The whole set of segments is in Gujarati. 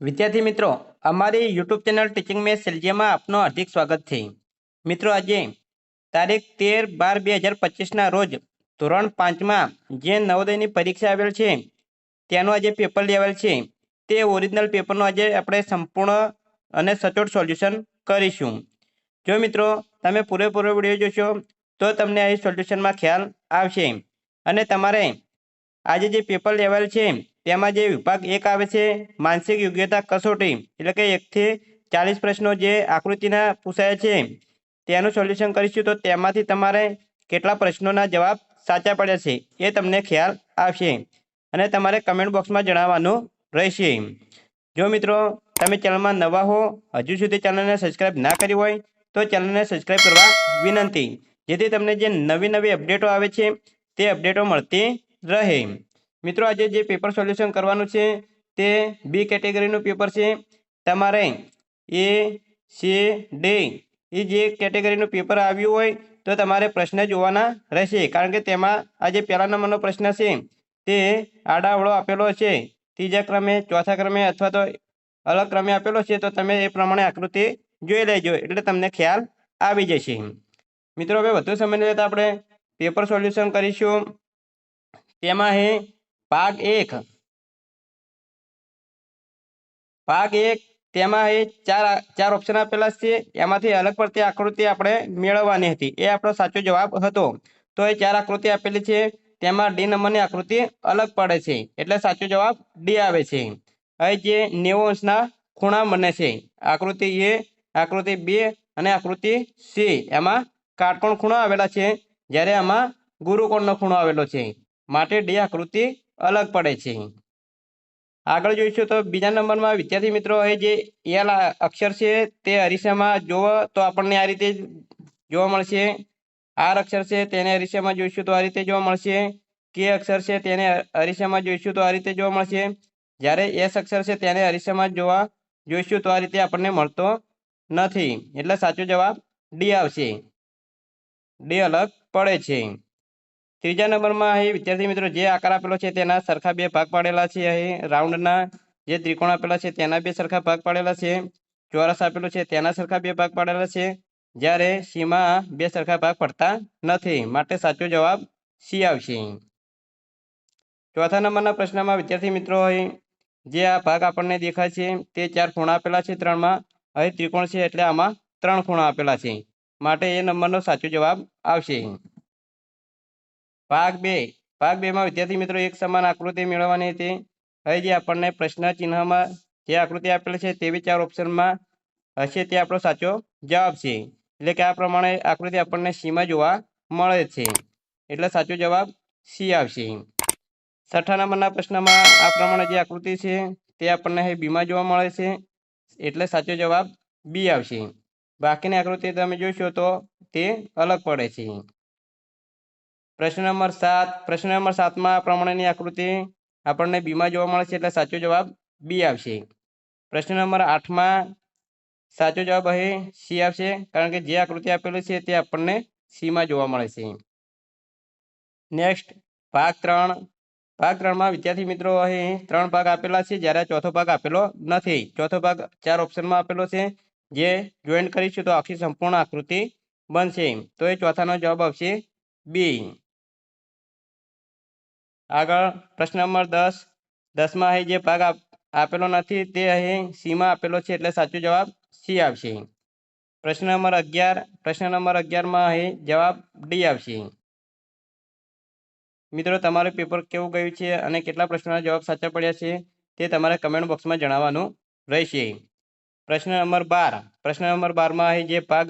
વિદ્યાર્થી મિત્રો, અમારી યુટ્યુબ ચેનલ ટીચિંગ મેથ્સ સેલ્જિયામાં આપનું હાર્દિક સ્વાગત છે। મિત્રો, આજે તારીખ 13/12/2025ના રોજ ધોરણ 5માં જે નવોદયની પરીક્ષા આવેલ છે તેનું આજે પેપર લેવાયેલ છે। તે ઓરિજિનલ પેપરનું આજે આપણે સંપૂર્ણ અને સચોટ સોલ્યુશન કરીશું। જો મિત્રો તમે પૂરેપૂરો વિડીયો જોશો તો તમને અહીં સોલ્યુશનમાં ખ્યાલ આવશે। અને તમારે આજે જે પેપર લેવાયેલ છે તેમાં જે વિભાગ 1 આવે છે માનસિક યોગ્યતા કસોટી, એટલે કે 1 થી 40 પ્રશ્નો જે આકૃતિના પૂછાયા છે તેનું સોલ્યુશન કરીશું। તો તેમાંથી તમારે કેટલા પ્રશ્નોના જવાબ સાચા પડ્યા છે એ તમને ખ્યાલ આવશે અને તમારે કમેન્ટ બોક્સમાં જણાવવાનું રહેશે। જો મિત્રો તમે ચેનલમાં નવા હો, હજુ સુધી ચેનલને સબસ્ક્રાઇબ ના કરી હોય તો ચેનલને સબસ્ક્રાઇબ કરવા વિનંતી, જેથી તમને જે નવી અપડેટો આવે છે તે અપડેટો મળતી રહે। મિત્રો, આજે જે પેપર સોલ્યુશન કરવાનું છે તે બી કેટેગરીનું પેપર છે। તમારે એ, સી, ડી એ જે કેટેગરીનું પેપર આવ્યું હોય તો તમારે પ્રશ્ન જોવાના રહેશે, કારણ કે તેમાં આજે પહેલા નંબરનો પ્રશ્ન છે તે આડાઅવળો આપેલો છે, ત્રીજા ક્રમે, ચોથા ક્રમે અથવા તો અલગ ક્રમે આપેલો છે, તો તમે એ પ્રમાણે આકૃતિ જોઈ લેજો એટલે તમને ખ્યાલ આવી જશે। મિત્રો, હવે વધુ સમય નહીં લેતા આપણે પેપર સોલ્યુશન કરીશું। તેમાં હે ભાગ 1 તેમાં એ ચાર ઓપ્શન આપેલા છે, એમાંથી અલગ પડતી આકૃતિ આપણે મેળવવાની હતી, એ આપણો સાચો જવાબ હતો। તો એ 4 આકૃતિ આપેલી છે તેમાં ડી નંબરની આકૃતિ અલગ પડે છે એટલે સાચો જવાબ ડી આવે છે। અહીં જે 90 અંશના ખૂણા બને છે, આકૃતિ એ, આકૃતિ 2 અને આકૃતિ સી, એમાં કાટકોણ ખૂણો આવેલા છે, જ્યારે આમાં ગુરુકોણનો ખૂણો આવેલો છે, માટે ડી આકૃતિ અલગ પડે છે। આગળ જોઈશું તો બીજા નંબરમાં વિદ્યાર્થી મિત્રો, એ જે એલ અક્ષર છે તે અરીસામાં જોવો તો આપણને આ રીતે જોવા મળશે। આર અક્ષર છે તેને અરીસામાં જોઈશું તો આ રીતે જોવા મળશે। કે અક્ષર છે તેને અરીસામાં જોઈશું તો આ રીતે જોવા મળશે। જ્યારે એસ અક્ષર છે તેને અરીસામાં જોઈશું તો આ રીતે આપણને મળતો નથી, એટલે સાચો જવાબ ડી આવશે, ડી અલગ પડે છે। ત્રીજા નંબરમાં અહીં વિદ્યાર્થી મિત્રો જે આકાર આપેલો છે તેના સરખા 2 ભાગ પાડેલા છે। અહીં રાઉન્ડના જે ત્રિકોણ આપેલા છે તેના 2 સરખા ભાગ પાડેલા છે, ચોરસ આપેલું છે તેના સરખા 2 ભાગ પાડેલા છે, જ્યારે સીમાં 2 સરખા ભાગ પડતા નથી, માટે સાચો જવાબ સી આવશે। ચોથા નંબરના પ્રશ્નમાં વિદ્યાર્થી મિત્રો અહીં જે આ ભાગ આપણને દેખાય છે તે 4 ખૂણા આપેલા છે 3માં, અહીં ત્રિકોણ છે એટલે આમાં 3 ખૂણા આપેલા છે, માટે એ નંબરનો સાચો જવાબ આવશે। ભાગ 2 માં વિદ્યાર્થી મિત્રો એક સમાન આકૃતિ મેળવવાની હતી। અહીં જે આપણને પ્રશ્ન ચિહ્નમાં જે આકૃતિ આપેલી છે તેવી 4 ઓપ્શનમાં હશે તે આપણો સાચો જવાબ છે, એટલે કે આ પ્રમાણે આકૃતિ આપણને સીમાં જોવા મળે છે, એટલે સાચો જવાબ સી આવશે। છઠ્ઠા નંબરના પ્રશ્નમાં આ પ્રમાણે જે આકૃતિ છે તે આપણને અહીં બીમાં જોવા મળે છે, એટલે સાચો જવાબ બી આવશે। બાકીની આકૃતિ તમે જોશો તો તે અલગ પડે છે। પ્રશ્ન નંબર 7માં આ પ્રમાણેની આકૃતિ આપણને બીમાં જોવા મળે છે, એટલે સાચો જવાબ બી આવશે। પ્રશ્ન નંબર 8માં સાચો જવાબ અહીં સી આવશે, કારણ કે જે આકૃતિ આપેલી છે તે આપણને સીમાં જોવા મળે છે। નેક્સ્ટ ભાગ 3માં વિદ્યાર્થી મિત્રો અહીં 3 ભાગ આપેલા છે, જ્યારે ચોથો ભાગ આપેલો નથી। ચોથો ભાગ 4 ઓપ્શનમાં આપેલો છે, જે જોઈન્ટ કરીશું તો આખી સંપૂર્ણ આકૃતિ બનશે, તો એ ચોથાનો જવાબ આવશે બી। આગળ પ્રશ્ન નંબર 10માં અહીં જે ભાગ આપેલો નથી તે અહીં સીમાં આપેલો છે, એટલે સાચો જવાબ સી આવશે। પ્રશ્ન નંબર 11માં અહીં જવાબ ડી આવશે। મિત્રો, તમારું પેપર કેવું ગયું છે અને કેટલા પ્રશ્નોના જવાબ સાચા પડ્યા છે તે તમારે કમેન્ટ બોક્સમાં જણાવવાનું રહેશે। પ્રશ્ન નંબર 12માં અહીં જે ભાગ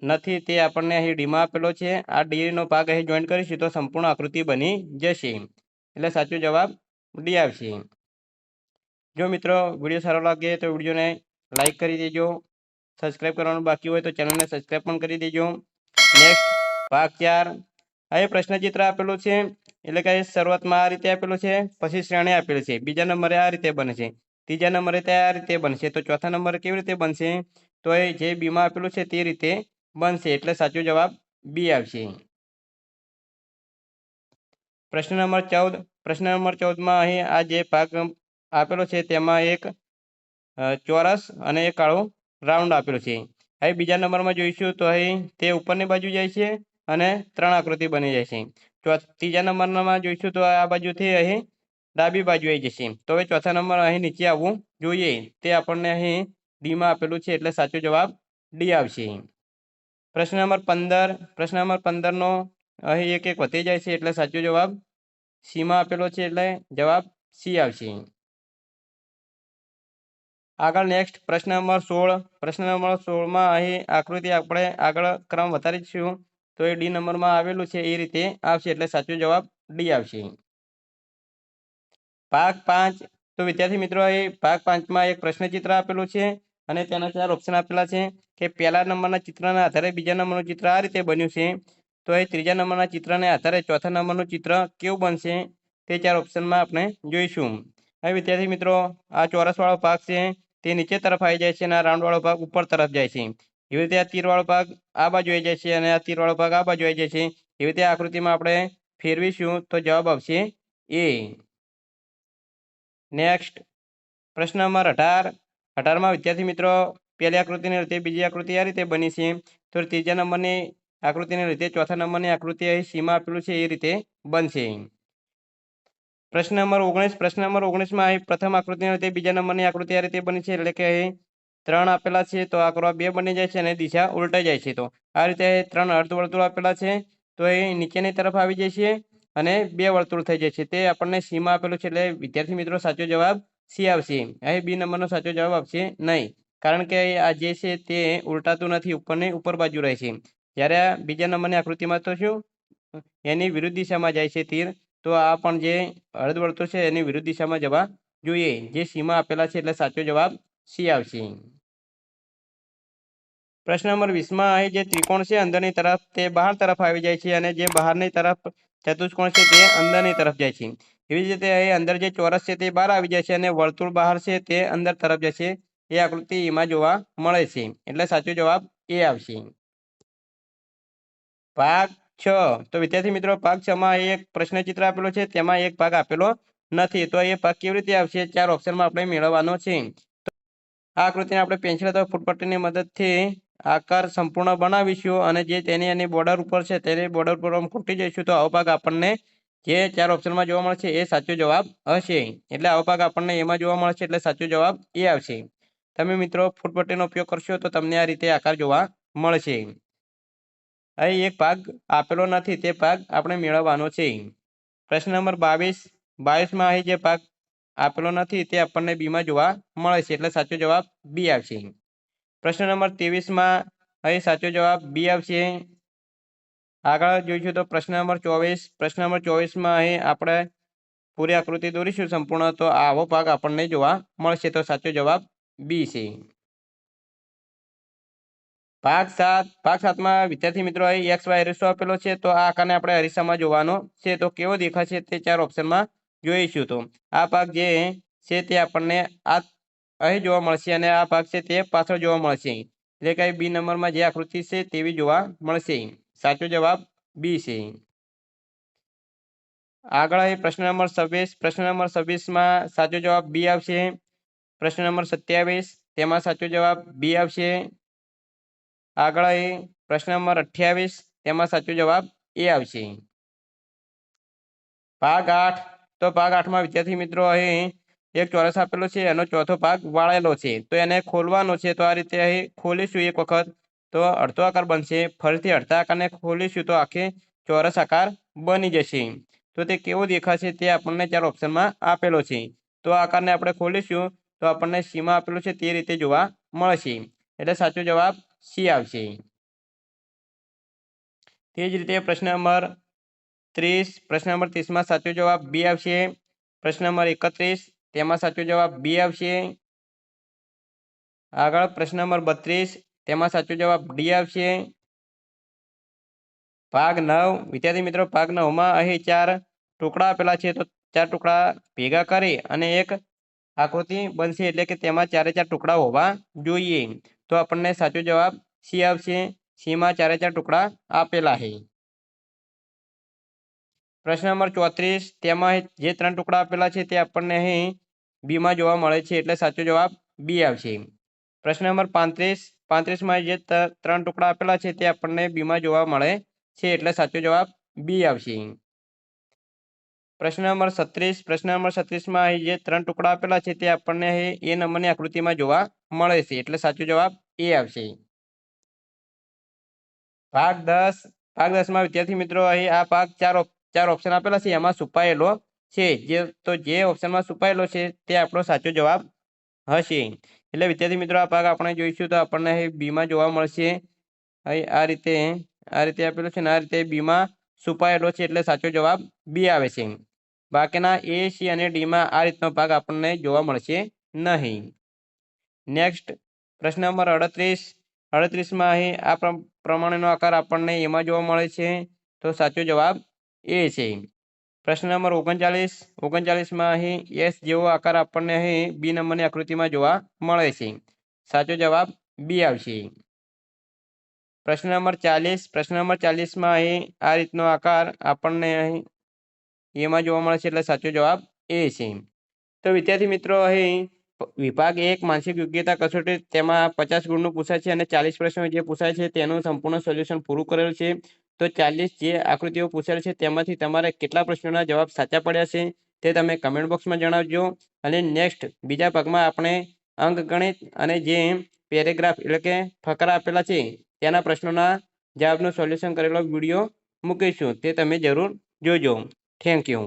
નથી તે આપણને અહીં ડીમાં આપેલો છે, આ ડીનો ભાગ અહીં જોઈન્ટ કરીશું તો સંપૂર્ણ આકૃતિ બની જશે, એટલે સાચો જવાબ ડી આવશે। જો મિત્રો વિડીયો સારો લાગે તો વિડીયોને લાઈક કરી દેજો, સબસ્ક્રાઈબ કરવાનું બાકી હોય તો ચેનલને સબસ્ક્રાઈબ પણ કરી દેજો। નેક્સ્ટ ભાગ 4, અહીં પ્રશ્નચિત્ર આપેલું છે, એટલે કે શરૂઆતમાં આ રીતે આપેલું છે, પછી શ્રેણી આપેલી છે, બીજા નંબરે આ રીતે બને છે, ત્રીજા નંબરે તે આ રીતે બનશે, તો ચોથા નંબરે કેવી રીતે બનશે, તો એ જે બીમાં આપેલું છે તે રીતે બનશે, એટલે સાચો જવાબ બી આવશે। પ્રશ્ન નંબર 14માં અહીં આ જે ભાગ આપેલો છે તેમાં એક ચોરસ અને એક કાળો રાઉન્ડ આપેલો છે. હવે બીજા નંબરમાં જોઈશું તો અહીં તે ઉપરની બાજુ જાય છે અને 3 આકૃતિ બની જાય છે. ત્રીજા નંબરમાં જોઈશું તો આ બાજુથી અહીં ડાબી બાજુ આવી જશે. તો હવે ચોથા નંબર અહીં નીચે આવવું જોઈએ, તે આપણને અહીં ડીમાં આપેલું છે, એટલે સાચો જવાબ ડી આવશે. પ્રશ્ન નંબર 15. પ્રશ્ન નંબર 15નો અહીં એક વધી જાય છે, એટલે સાચો જવાબ સીમાં આપેલો છે, એટલે જવાબ સી આવશે. આગળ નેક્સ્ટ પ્રશ્ન નંબર 16. પ્રશ્ન નંબર 16માં અહીં આકૃતિ આપણે આગળ ક્રમ વધારીશું તો એ ડી નંબરમાં આવેલું છે એ રીતે આવશે, એટલે સાચો જવાબ ડી આવશે. ભાગ 5. તો વિદ્યાર્થી મિત્રો અહીં ભાગ 5માં એક પ્રશ્નચિત્ર આપેલું છે અને તેના 4 ઓપ્શન આપેલા છે કે પહેલા નંબરના ચિત્રના આધારે બીજા નંબરનું ચિત્ર આ રીતે બન્યું છે, તો અહીં ત્રીજા નંબરના ચિત્રને આધારે ચોથા નંબરનું ચિત્ર કેવું બનશે તે 4 ઓપ્શનમાં આપણે જોઈશું. હવે વિદ્યાર્થી મિત્રો આ ચોરસવાળો ભાગ છે તે નીચે તરફ આવી જાય છે અને આ રાઉન્ડવાળો ભાગ ઉપર તરફ જાય છે. એવી રીતે આ તીરવાળો ભાગ આ બાજુ આવી જાય છે અને આ તીરવાળો ભાગ આ બાજુ આવી જાય છે. એવી રીતે આકૃતિમાં આપણે ફેરવીશું તો જવાબ આવશે એ. નેક્સ્ટ પ્રશ્ન નંબર 18. 18માં વિદ્યાર્થી મિત્રો પહેલી આકૃતિને લીધે બીજી આકૃતિ આ રીતે બની છે, તો ત્રીજા નંબરની આકૃતિને લીધે ચોથા નંબરની આકૃતિ અહીં સીમાં આપેલું છે એ રીતે બનશે. પ્રશ્ન નંબર 19. પ્રશ્ન નંબર 19માં અહીં પ્રથમ આકૃતિને લીધે બીજા નંબરની આકૃતિ આ રીતે બની છે, એટલે કે અહીં 3 આપેલા છે તો આંકડો 2 બની જાય છે અને દિશા ઉલટાઈ જાય છે. તો આ રીતે 3 અર્ધવર્તુળ આપેલા છે તો એ નીચેની તરફ આવી જાય છે અને 2 વર્તુળ થઈ જાય છે, તે આપણને સીમાં આપેલું છે, એટલે વિદ્યાર્થી મિત્રો સાચો જવાબ સી આવશે. અહીં બી નંબરનો સાચો જવાબ આવશે નહીં, કારણ કે આ જે છે તે ઉલટાતું નથી, ઉપરની ઉપર બાજુ રહે છે. જ્યારે આ બીજા નંબરની આકૃતિમાં તો શું એની વિરુદ્ધ દિશામાં જાય છે તીર, તો આ પણ જે અર્ધવર્તુળ છે એની વિરુદ્ધ દિશામાં જવા જોઈએ, જે સીમાં આપેલા છે, એટલે સાચો જવાબ સી આવશે. પ્રશ્ન નંબર 20માં અહીં જે ત્રિકોણ છે અંદરની તરફ તે બહાર તરફ આવી જાય છે અને જે બહારની તરફ ચતુષ્કોણ છે તે અંદરની તરફ જાય છે. એવી જ રીતે અહીં અંદર જે ચોરસ છે તે બહાર આવી જાય છે અને વર્તુળ બહાર છે તે અંદર તરફ જાય છે. એ આકૃતિ એમાં જોવા મળે છે, એટલે સાચો જવાબ એ આવશે. ભાગ 6. તો વિદ્યાર્થી મિત્રો ભાગ 6માં એક પ્રશ્નચિત્ર આપેલો છે, તેમાં એક ભાગ આપેલો નથી, તો એ ભાગ કેવી રીતે આવશે 4 ઓપ્શનમાં આપણે મેળવવાનો છે. આ આકૃતિને આપણે પેન્સિલ અથવા ફૂટપટ્ટીની મદદથી આકાર સંપૂર્ણ બનાવીશું અને જે તેની બોર્ડર ઉપર છે તેની બોર્ડર પર ખૂટી જઈશું, તો આવો ભાગ આપણને જે 4 ઓપ્શનમાં જોવા મળશે એ સાચો જવાબ હશે. એટલે આવો ભાગ આપણને એમાં જોવા મળશે, એટલે સાચો જવાબ એ આવશે. તમે મિત્રો ફૂટપટ્ટીનો ઉપયોગ કરશો તો તમને આ રીતે આકાર જોવા મળશે. અહીં એક ભાગ આપેલો નથી, તે ભાગ આપણે મેળવવાનો છે. પ્રશ્ન નંબર 22. 22માં અહીં જે ભાગ આપેલો નથી તે આપણને બીમાં જોવા મળે છે, એટલે સાચો જવાબ બી આવશે. પ્રશ્ન નંબર 23માં અહીં સાચો જવાબ બી આવશે. આગળ જોઈશું તો પ્રશ્ન નંબર 24. પ્રશ્ન નંબર 24માં અહીં આપણે પૂરી આકૃતિ દોરીશું સંપૂર્ણ, તો આવો ભાગ આપણને જોવા મળશે, તો સાચો જવાબ બી છે. ભાગ 7. ભાગ 7માં વિદ્યાર્થી મિત્રો અહીં એક્સ વાય અરીસો આપેલો છે, તો આ આકારને આપણે અરીસામાં જોવાનો છે, તો કેવો દેખાશે તે 4 ઓપ્શનમાં જોઈશું. તો આ ભાગ જે છે તે આપણને આ અહીં જોવા મળશે અને આ ભાગ છે તે પાછળ જોવા મળશે, એટલે કે બી નંબરમાં જે આકૃતિ છે તેવી જોવા મળશે. સાચો જવાબ બી છે. આગળ અહીં પ્રશ્ન નંબર 26. પ્રશ્ન નંબર 26માં સાચો જવાબ બી આવશે. પ્રશ્ન નંબર 27 તેમાં સાચો જવાબ બી આવશે. આગળ અહીં પ્રશ્ન નંબર 28 તેમાં સાચો જવાબ એ આવશે. ભાગ 8. તો ભાગ 8માં વિદ્યાર્થી મિત્રો અહીં એક ચોરસ આપેલો છે, એનો ચોથો ભાગ વાળેલો છે, તો એને ખોલવાનો છે, તો આ રીતે અહીં ખોલીશું એક વખત તો અડધો આકાર બનશે, ફરીથી અડધા આકારને ખોલીશું તો આખે ચોરસ આકાર બની જશે. તો તે કેવો દેખાશે તે આપણને 4 ઓપ્શનમાં આપેલો છે, તો આ આકારને આપણે ખોલીશું તો આપણને સીમાં આપેલું છે તે રીતે જોવા મળશે, એટલે સાચો જવાબ સી આવશે. તે જ રીતે પ્રશ્ન નંબર 30. પ્રશ્ન નંબર 30માં સાચો જવાબ બી આવશે. પ્રશ્ન નંબર 31 તેમાં સાચો જવાબ બી આવશે. આગળ પ્રશ્ન નંબર 32 તેમાં સાચો જવાબ ડી આવશે. ભાગ 9. વિદ્યાર્થી મિત્રો ભાગ 9માં અહીં 4 ટુકડા આપેલા છે, તો 4 ટુકડા ભેગા કરી અને એક આકૃતિ બનશે, એટલે કે તેમાં 4 ટુકડા હોવા જોઈએ, તો આપણને સાચો જવાબ સી આવશે. સીમાં 4 ટુકડા આપેલા છે. પ્રશ્ન નંબર 34. તેમાં જે 3 ટુકડા આપેલા છે તે આપણને અહીં બીમાં જોવા મળે છે, એટલે સાચો જવાબ બી આવશે. પ્રશ્ન નંબર 35માં જે ત્રણ ટુકડા આપેલા છે તે આપણને બીમાં જોવા મળે છે એટલે સાચો જવાબ બી આવશે. પ્રશ્ન નંબર 36માં અહીં જે ત્રણ ટુકડા આપેલા છે તે આપણને અહીં એ નંબરની આકૃતિમાં જોવા મળે છે એટલે સાચો જવાબ એ આવશે. ભાગ 10માં વિદ્યાર્થી મિત્રો અહીં આ ભાગ ચાર ઓપ્શન આપેલા છે એમાં છુપાયેલો છે જે ઓપ્શનમાં છુપાયેલો છે તે આપણો સાચો જવાબ હશે. એટલે વિદ્યાર્થી મિત્રો આ ભાગ આપણે જોઈશું તો આપણને અહીં બીમાં જોવા મળશે. અહીં આ રીતે આપેલું છે ને આ રીતે બીમાં છુપાયેલો છે એટલે સાચો જવાબ બી આવે છે. બાકીના એ, સી અને ડીમાં આ રીતનો ભાગ આપણને જોવા મળશે નહીં. નેક્સ્ટ પ્રશ્ન નંબર 38માં અહીં આ પ્રમાણેનો આકાર આપણને એમાં જોવા મળે છે તો સાચો જવાબ એ છે. પ્રશ્ન નંબર 39માં અહીં એસ જેવો આકાર આપણને અહીં બી નંબરની આકૃતિમાં જોવા મળે છે. સાચો જવાબ બી આવશે. પ્રશ્ન નંબર 40માં અહીં આ રીતનો આકાર આપણને અહીં એમાં જોવા મળે છે એટલે સાચો જવાબ એ છે. તો વિદ્યાર્થી મિત્રો અહીં વિભાગ 1 માનસિક યોગ્યતા કસોટી તેમાં 50 ગુણનું પૂછાય છે અને 40 પ્રશ્નો જે પૂછાય છે તેનું સંપૂર્ણ સોલ્યુશન પૂરું કરેલ છે. તો 40 જે આકૃતિઓ પૂછેલ છે તેમાંથી તમારે કેટલા પ્રશ્નોના જવાબ સાચા પડ્યા છે તે તમે કમેન્ટ બોક્સમાં જણાવજો. અને નેક્સ્ટ બીજા ભાગમાં આપણે અંકગણિત અને જે પેરેગ્રાફ એટલે કે ફકરા આપેલા છે તેના પ્રશ્નોના જવાબનું સોલ્યુશન કરેલો વિડીયો મૂકીશું તે તમે જરૂર જોજો. Thank you.